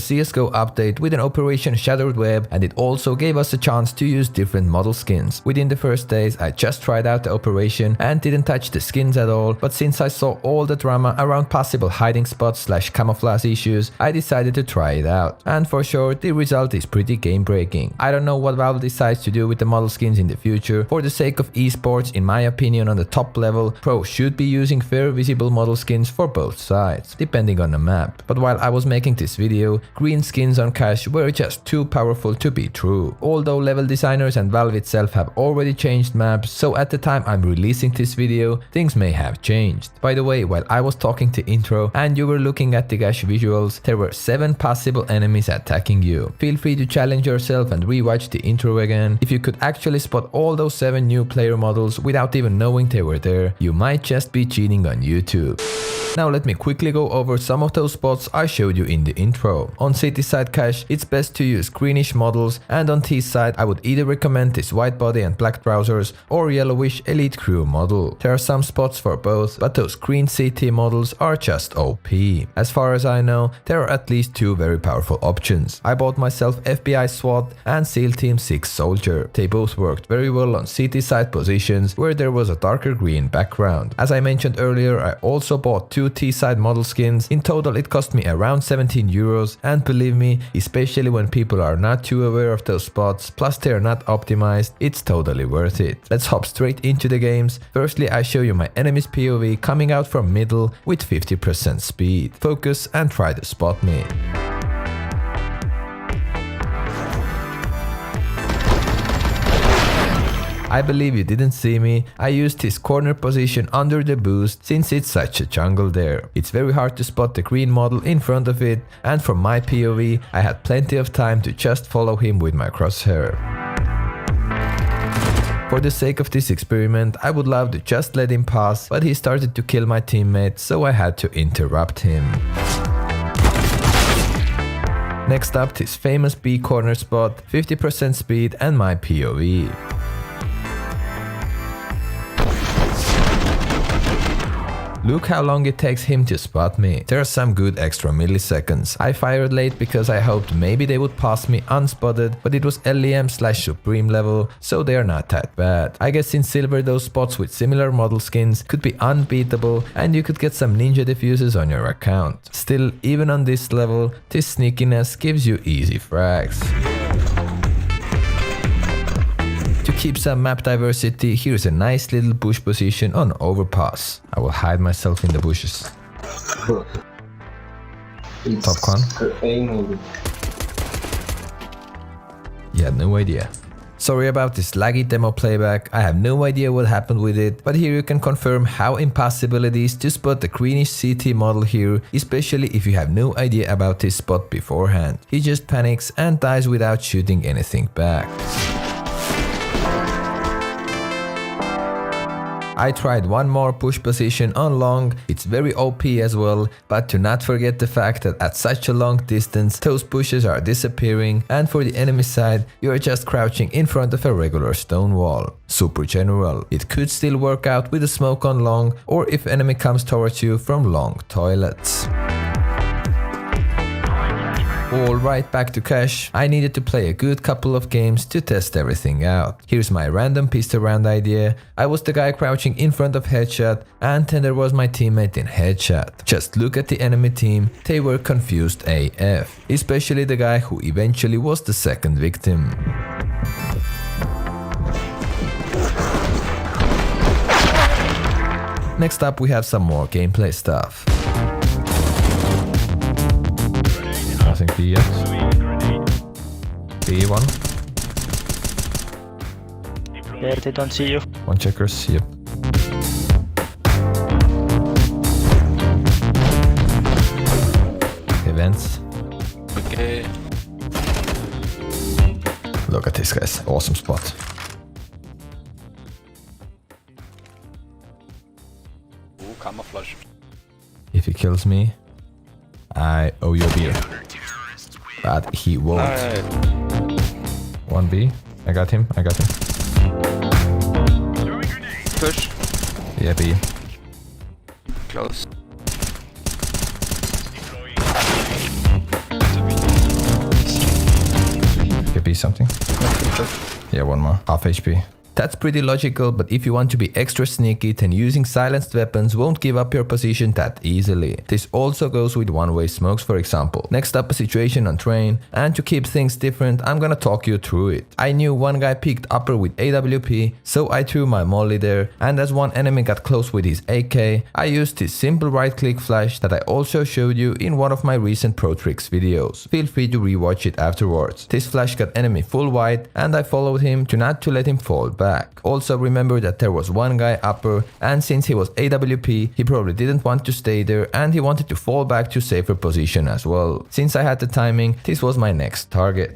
CSGO update with an Operation Shattered Web, and it also gave us a chance to use different model skins. Within the first days I just tried out the operation and didn't touch the skins at all, but since I saw all the drama around possible hiding spots / camouflage issues, I decided to try it out. And for sure the result is pretty game breaking. I don't know what Valve decides to do with the model skins in the future. For the sake of esports, in my opinion, on the top level, pros should be using fair visible model skins for both sides, depending on the map. But while I was making this video, green skins on cash were just too powerful to be true. Although level designers and Valve itself have already changed maps, so at the time I'm releasing this video, things may have changed. By the way, while I was talking to intro and you were looking at the cache visuals, there were 7 possible enemies attacking you. Feel free to challenge yourself and rewatch the intro again. If you could actually spot all those 7 new player models without even knowing they were there, you might just be cheating on YouTube. Now let me quickly go over some of those spots I showed you in the intro. On city side cache, it's best to use greenish models, and on T side I would either recommend this white body and black trousers or yellowish elite crew model. There are some spots for both, but those green CT models are just OP. As far as I know, there are at least 2 very powerful options. I bought myself FBI SWAT and SEAL Team 6 Soldier. They both worked very well on city side positions where there was a darker green background. As I mentioned earlier, I also bought 2 T-side model skins. In total it cost me around 17 euros, and believe me, especially when people are not too aware of those spots, plus they are not optimized, it's totally worth it. Let's hop straight into the games. Firstly, I show you my enemy's POV coming out from middle with 50% speed. Focus and try to spot me. I believe you didn't see me. I used his corner position under the boost since it's such a jungle there. It's very hard to spot the green model in front of it, and from my POV I had plenty of time to just follow him with my crosshair. For the sake of this experiment, I would love to just let him pass, but he started to kill my teammate, so I had to interrupt him. Next up, this famous B corner spot, 50% speed and my POV. Look how long it takes him to spot me. There are some good extra milliseconds. I fired late because I hoped maybe they would pass me unspotted, but it was LEM/Supreme level, so they are not that bad. I guess in silver those spots with similar model skins could be unbeatable and you could get some ninja defuses on your account. Still, even on this level, this sneakiness gives you easy frags. To keep some map diversity, here's a nice little bush position on overpass. I will hide myself in the bushes. Popcorn? You had no idea. Sorry about this laggy demo playback, I have no idea what happened with it, but here you can confirm how impossible it is to spot the greenish CT model here, especially if you have no idea about this spot beforehand. He just panics and dies without shooting anything back. I tried one more push position on long, it's very OP as well, but do not forget the fact that at such a long distance those pushes are disappearing, and for the enemy side you are just crouching in front of a regular stone wall. Super general. It could still work out with a smoke on long, or if enemy comes towards you from long toilets. Alright, back to cache. I needed to play a good couple of games to test everything out. Here's my random pistol round idea. I was the guy crouching in front of headshot, and then there was my teammate in headshot. Just look at the enemy team, they were confused AF. Especially the guy who eventually was the second victim. Next up we have some more gameplay stuff. Nothing B yet. B1. Yeah, they don't see you. One checkers, yep. Events. Okay. Look at this guys, awesome spot. Ooh, camouflage. If he kills me, I owe you a beer. But he won't. Alright. 1B. I got him. Push. Yeah, B. Close. be something. Yeah, one more. Half HP. That's pretty logical, but if you want to be extra sneaky, then using silenced weapons won't give up your position that easily. This also goes with one-way smokes, for example. Next up, a situation on train, and to keep things different, I'm gonna talk you through it. I knew one guy peeked upper with AWP, so I threw my molly there, and as one enemy got close with his AK, I used this simple right-click flash that I also showed you in one of my recent pro tricks videos. Feel free to rewatch it afterwards. This flash got enemy full white, and I followed him to not to let him fall back. Also remember that there was one guy upper, and since he was AWP, he probably didn't want to stay there and he wanted to fall back to safer position as well. Since I had the timing, this was my next target.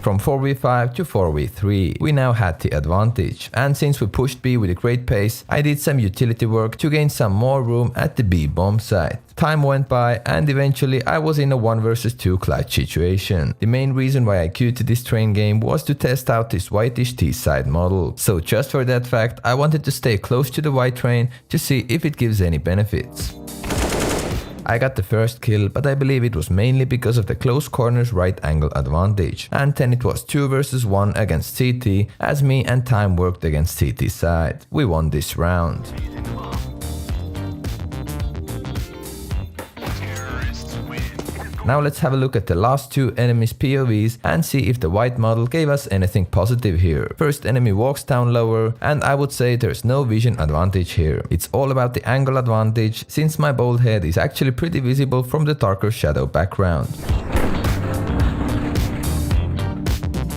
From 4v5 to 4v3, we now had the advantage, and since we pushed B with a great pace, I did some utility work to gain some more room at the B bomb site. Time went by and eventually I was in a 1 vs 2 clutch situation. The main reason why I queued to this train game was to test out this whitish T-side model. So just for that fact, I wanted to stay close to the white train to see if it gives any benefits. I got the first kill, but I believe it was mainly because of the close corners right angle advantage. And then it was 2 vs 1 against CT, as me and Time worked against CT side. We won this round. Now let's have a look at the last two enemies' POVs and see if the white model gave us anything positive here. First enemy walks down lower, and I would say there's no vision advantage here. It's all about the angle advantage, since my bald head is actually pretty visible from the darker shadow background.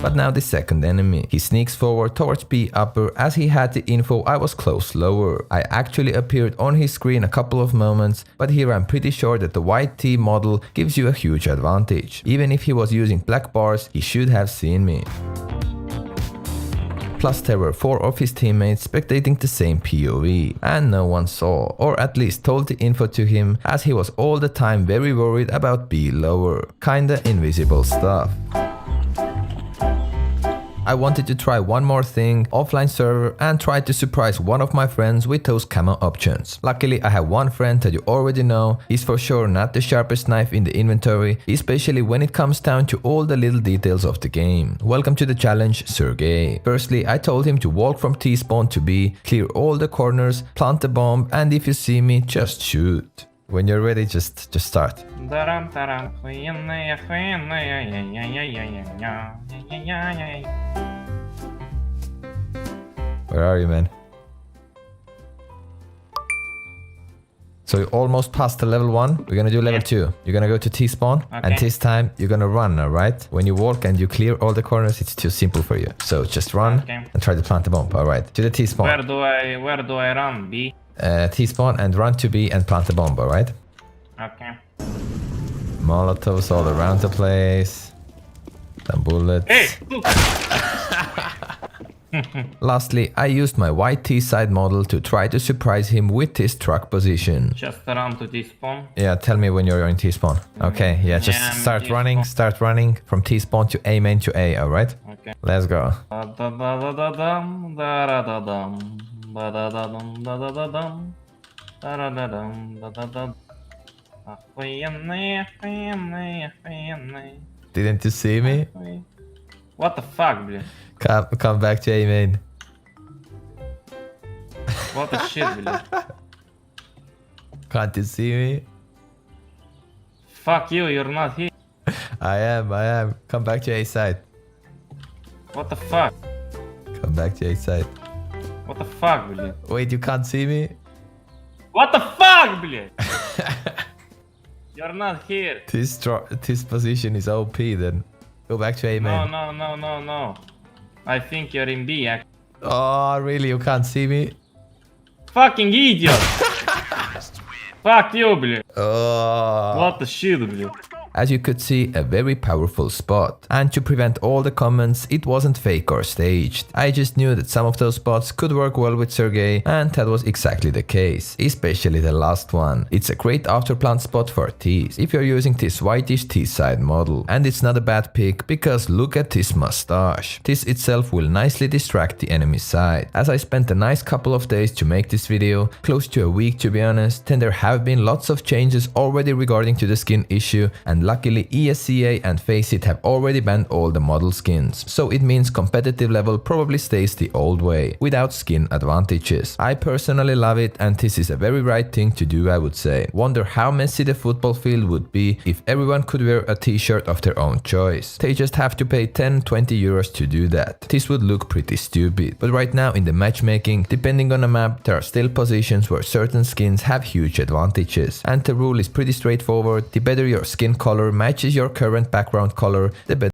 But now the second enemy. He sneaks forward towards B upper as he had the info I was close lower. I actually appeared on his screen a couple of moments, but here I'm pretty sure that the white T model gives you a huge advantage. Even if he was using black bars, he should have seen me. Plus there were 4 of his teammates spectating the same POV, and no one saw, or at least told the info to him, as he was all the time very worried about B lower. Kinda invisible stuff. I wanted to try one more thing, offline server, and try to surprise one of my friends with those camo options. Luckily I have one friend that you already know. He's for sure not the sharpest knife in the inventory, especially when it comes down to all the little details of the game. Welcome to the challenge, Sergey. Firstly, I told him to walk from T-spawn to B, clear all the corners, plant the bomb, and if you see me, just shoot. When you're ready, just start. Where are you, man? So you almost passed the level 1. We're gonna do level 2. You're gonna go to T-spawn, and this time you're gonna run, alright? When you walk and you clear all the corners, it's too simple for you. So just run and try to plant the bomb, alright? To the T-spawn. Where do I run? B? T-spawn and run to B and plant the bomb, alright? Okay. Molotovs all around the place. Some bullets. Hey! Look. Lastly, I used my white T-side model to try to surprise him with his truck position. Just run to T-spawn. Yeah, tell me when you're in T-spawn. Okay, yeah, just start running from T-spawn to A main to A, alright? Okay. Let's go. Didn't you see me? What the fuck, блин? Come back to A main. What the shit, блин? Can't you see me? Fuck you, you're not here. I am. Come back to A side. What the fuck? Come back to A side. What the fuck, блин? Wait, you can't see me? What the fuck, блин? You're not here. This position is OP then. Go back to A main. No. I think you're in B, actually. Oh, really? You can't see me? Fucking idiot! Fuck you, блин. Oh. What the shit, блин. As you could see, a very powerful spot. And to prevent all the comments, it wasn't fake or staged. I just knew that some of those spots could work well with Sergey, and that was exactly the case. Especially the last one. It's a great afterplant spot for T's, if you're using this whitish T-side model. And it's not a bad pick, because look at this mustache. This itself will nicely distract the enemy side. As I spent a nice couple of days to make this video, close to a week to be honest, then there have been lots of changes already regarding to the skin issue, and and luckily ESCA and Faceit have already banned all the model skins, so it means competitive level probably stays the old way, without skin advantages. I personally love it and this is a very right thing to do, I would say. Wonder how messy the football field would be if everyone could wear a t-shirt of their own choice. They just have to pay 10-20 euros to do that. This would look pretty stupid. But right now in the matchmaking, depending on a map, there are still positions where certain skins have huge advantages. And the rule is pretty straightforward: the better your skin color matches your current background color, the better